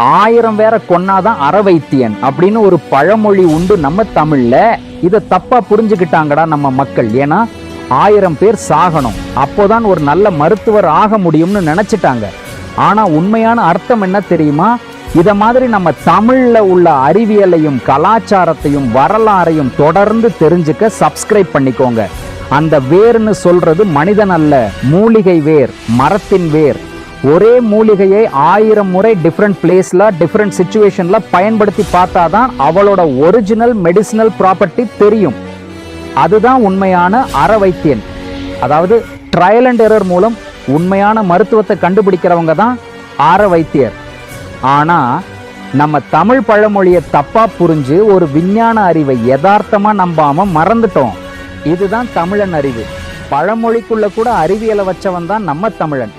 1000 பேரை கொன்னாதான் அறவைத்தியன் அப்படின்னு ஒரு பழமொழி உண்டு நம்ம தமிழ்ல. இதை தப்பா புரிஞ்சுக்கிட்டாங்கடா நம்ம மக்கள். ஏன்னா 1000 பேர் சாகணும், அப்போதான் ஒரு நல்ல மருத்துவர் ஆக முடியும்னு நினைச்சிட்டாங்க. ஆனா உண்மையான அர்த்தம் என்ன தெரியுமா? இத மாதிரி நம்ம தமிழ்ல உள்ள அறிவியலையும் கலாச்சாரத்தையும் வரலாறையும் தொடர்ந்து தெரிஞ்சுக்க சப்ஸ்கிரைப் பண்ணிக்கோங்க. அந்த வேர்னு சொல்றது மனிதன் அல்ல, மூலிகை வேர், மரத்தின் வேர். ஒரே மூலிகையை 1000 முறை டிஃப்ரெண்ட் பிளேஸ்ல டிஃப்ரெண்ட் சிச்சுவேஷன்ல பயன்படுத்தி பார்த்தாதான் அவளோட ஒரிஜினல் மெடிசினல் ப்ராப்பர்ட்டி தெரியும். அதுதான் உண்மையான அறவைத்தியன். அதாவது ட்ரையல் அண்ட் எரர் மூலம் உண்மையான மருத்துவத்தை கண்டுபிடிக்கிறவங்க தான் அறவைத்தியர். ஆனா நம்ம தமிழ் பழமொழியை தப்பா புரிஞ்சு ஒரு விஞ்ஞான அறிவை யதார்த்தமா நம்பாம மறந்துட்டோம். இதுதான் தமிழன் அறிவு. பழமொழிக்குள்ள கூட அறிவியலை வச்சவன் தான் நம்ம தமிழன்.